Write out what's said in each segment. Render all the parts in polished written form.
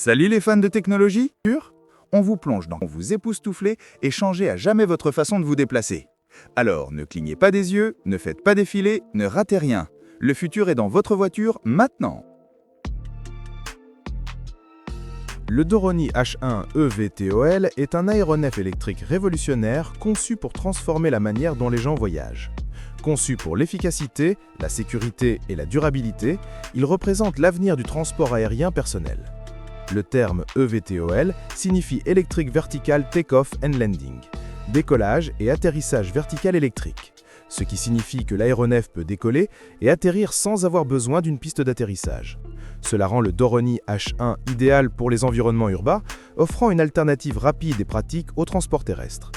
Salut les fans de technologie. On vous plonge dans vous époustoufler et changer à jamais votre façon de vous déplacer. Alors, ne clignez pas des yeux, ne faites pas défiler, ne ratez rien. Le futur est dans votre voiture maintenant. Le Doroni H1 EVTOL est un aéronef électrique révolutionnaire conçu pour transformer la manière dont les gens voyagent. Conçu pour l'efficacité, la sécurité et la durabilité, il représente l'avenir du transport aérien personnel. Le terme EVTOL signifie Electric Vertical Takeoff and Landing, décollage et atterrissage vertical électrique, ce qui signifie que l'aéronef peut décoller et atterrir sans avoir besoin d'une piste d'atterrissage. Cela rend le Doroni H1 idéal pour les environnements urbains, offrant une alternative rapide et pratique au transport terrestre.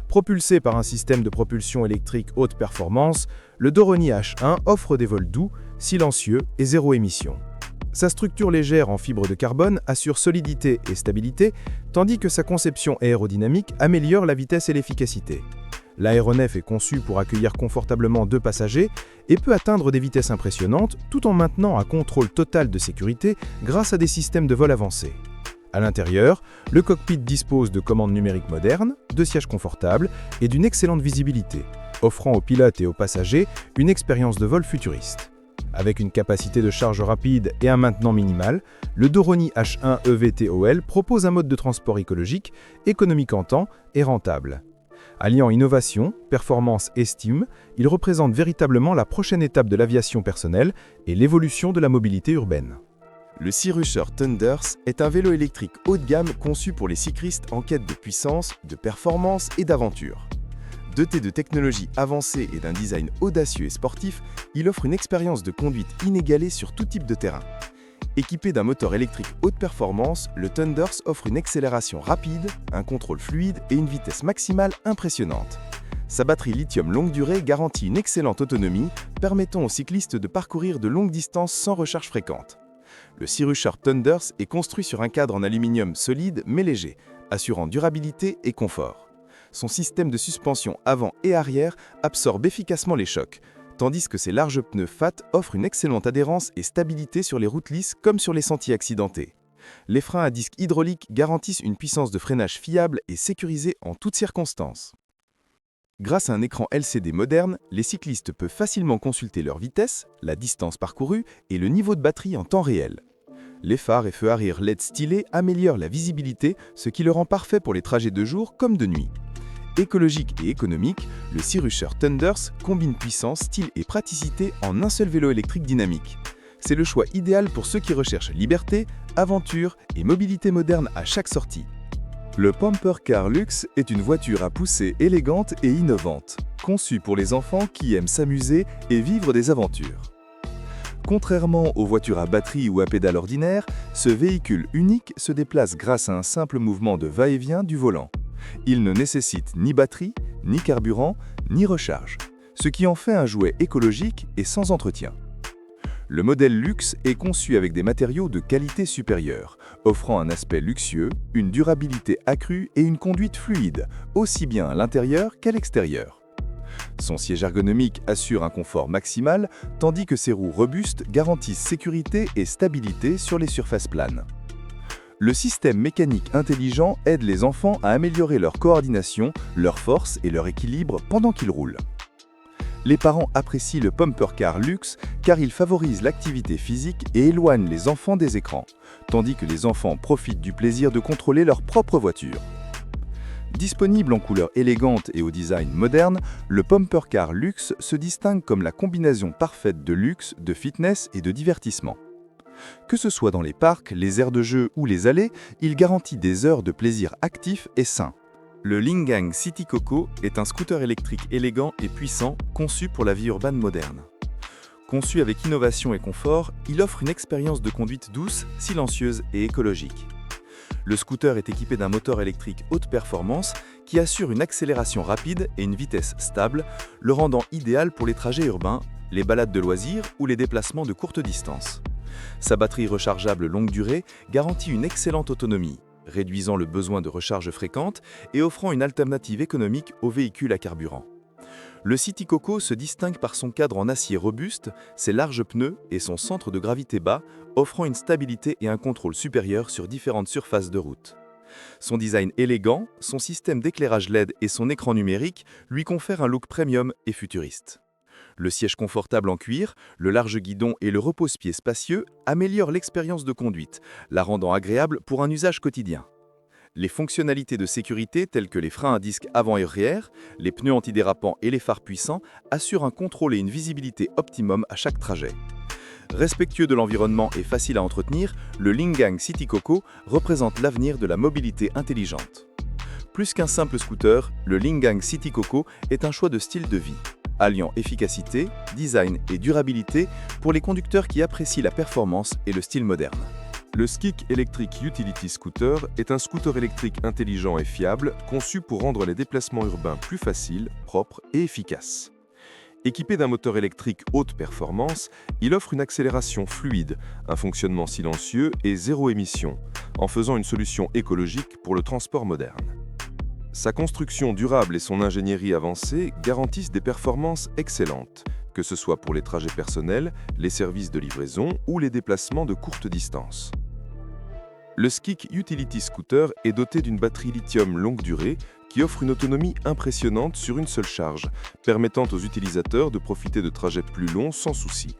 Propulsé par un système de propulsion électrique haute performance, le Doroni H1 offre des vols doux, silencieux et zéro émission. Sa structure légère en fibre de carbone assure solidité et stabilité, tandis que sa conception aérodynamique améliore la vitesse et l'efficacité. L'aéronef est conçu pour accueillir confortablement 2 passagers et peut atteindre des vitesses impressionnantes tout en maintenant un contrôle total de sécurité grâce à des systèmes de vol avancés. À l'intérieur, le cockpit dispose de commandes numériques modernes, de sièges confortables et d'une excellente visibilité, offrant aux pilotes et aux passagers une expérience de vol futuriste. Avec une capacité de charge rapide et un maintenant minimal, le Doroni H1 EVTOL propose un mode de transport écologique, économique en temps et rentable. Alliant innovation, performance et estime, il représente véritablement la prochaine étape de l'aviation personnelle et l'évolution de la mobilité urbaine. Le Sea-Rusher Thunders est un vélo électrique haut de gamme conçu pour les cyclistes en quête de puissance, de performance et d'aventure. Doté de technologies avancées et d'un design audacieux et sportif, il offre une expérience de conduite inégalée sur tout type de terrain. Équipé d'un moteur électrique haute performance, le Thunders offre une accélération rapide, un contrôle fluide et une vitesse maximale impressionnante. Sa batterie lithium longue durée garantit une excellente autonomie, permettant aux cyclistes de parcourir de longues distances sans recharge fréquente. Le Sea-Rusher Thunders est construit sur un cadre en aluminium solide mais léger, assurant durabilité et confort. Son système de suspension avant et arrière absorbe efficacement les chocs, tandis que ses larges pneus FAT offrent une excellente adhérence et stabilité sur les routes lisses comme sur les sentiers accidentés. Les freins à disque hydrauliques garantissent une puissance de freinage fiable et sécurisée en toutes circonstances. Grâce à un écran LCD moderne, les cyclistes peuvent facilement consulter leur vitesse, la distance parcourue et le niveau de batterie en temps réel. Les phares et feux arrière LED stylés améliorent la visibilité, ce qui le rend parfait pour les trajets de jour comme de nuit. Écologique et économique, le Sea-Rusher Thunders combine puissance, style et praticité en un seul vélo électrique dynamique. C'est le choix idéal pour ceux qui recherchent liberté, aventure et mobilité moderne à chaque sortie. Le Pumper Car Luxe est une voiture à poussée élégante et innovante, conçue pour les enfants qui aiment s'amuser et vivre des aventures. Contrairement aux voitures à batterie ou à pédale ordinaire, ce véhicule unique se déplace grâce à un simple mouvement de va-et-vient du volant. Il ne nécessite ni batterie, ni carburant, ni recharge, ce qui en fait un jouet écologique et sans entretien. Le modèle luxe est conçu avec des matériaux de qualité supérieure, offrant un aspect luxueux, une durabilité accrue et une conduite fluide, aussi bien à l'intérieur qu'à l'extérieur. Son siège ergonomique assure un confort maximal, tandis que ses roues robustes garantissent sécurité et stabilité sur les surfaces planes. Le système mécanique intelligent aide les enfants à améliorer leur coordination, leur force et leur équilibre pendant qu'ils roulent. Les parents apprécient le Pumper Car Luxe car il favorise l'activité physique et éloigne les enfants des écrans, tandis que les enfants profitent du plaisir de contrôler leur propre voiture. Disponible en couleur élégante et au design moderne, le Pumper Car Luxe se distingue comme la combinaison parfaite de luxe, de fitness et de divertissement. Que ce soit dans les parcs, les aires de jeu ou les allées, il garantit des heures de plaisir actif et sain. Le Lingang City Coco est un scooter électrique élégant et puissant conçu pour la vie urbaine moderne. Conçu avec innovation et confort, il offre une expérience de conduite douce, silencieuse et écologique. Le scooter est équipé d'un moteur électrique haute performance qui assure une accélération rapide et une vitesse stable, le rendant idéal pour les trajets urbains, les balades de loisirs ou les déplacements de courte distance. Sa batterie rechargeable longue durée garantit une excellente autonomie, réduisant le besoin de recharge fréquente et offrant une alternative économique aux véhicules à carburant. Le City Coco se distingue par son cadre en acier robuste, ses larges pneus et son centre de gravité bas, offrant une stabilité et un contrôle supérieur sur différentes surfaces de route. Son design élégant, son système d'éclairage LED et son écran numérique lui confèrent un look premium et futuriste. Le siège confortable en cuir, le large guidon et le repose-pied spacieux améliorent l'expérience de conduite, la rendant agréable pour un usage quotidien. Les fonctionnalités de sécurité telles que les freins à disque avant et arrière, les pneus antidérapants et les phares puissants assurent un contrôle et une visibilité optimum à chaque trajet. Respectueux de l'environnement et facile à entretenir, le Lingang City Coco représente l'avenir de la mobilité intelligente. Plus qu'un simple scooter, le Lingang City Coco est un choix de style de vie, alliant efficacité, design et durabilité pour les conducteurs qui apprécient la performance et le style moderne. Le Skik Electric Utility Scooter est un scooter électrique intelligent et fiable conçu pour rendre les déplacements urbains plus faciles, propres et efficaces. Équipé d'un moteur électrique haute performance, il offre une accélération fluide, un fonctionnement silencieux et zéro émission, en faisant une solution écologique pour le transport moderne. Sa construction durable et son ingénierie avancée garantissent des performances excellentes, que ce soit pour les trajets personnels, les services de livraison ou les déplacements de courte distance. Le Skik Utility Scooter est doté d'une batterie lithium longue durée qui offre une autonomie impressionnante sur une seule charge, permettant aux utilisateurs de profiter de trajets plus longs sans souci.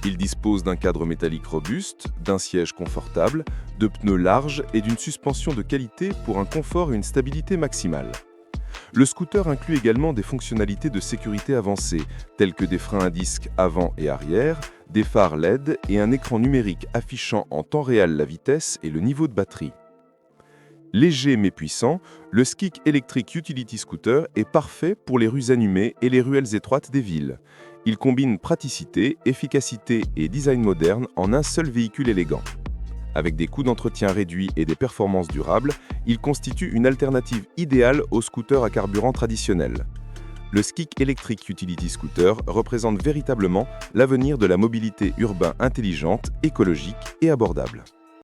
Il dispose d'un cadre métallique robuste, d'un siège confortable, de pneus larges et d'une suspension de qualité pour un confort et une stabilité maximale. Le scooter inclut également des fonctionnalités de sécurité avancées, telles que des freins à disque avant et arrière, des phares LED et un écran numérique affichant en temps réel la vitesse et le niveau de batterie. Léger mais puissant, le Skik Electric Utility Scooter est parfait pour les rues animées et les ruelles étroites des villes. Il combine praticité, efficacité et design moderne en un seul véhicule élégant. Avec des coûts d'entretien réduits et des performances durables, il constitue une alternative idéale aux scooters à carburant traditionnels. Le Skik Electric Utility Scooter représente véritablement l'avenir de la mobilité urbaine intelligente, écologique et abordable.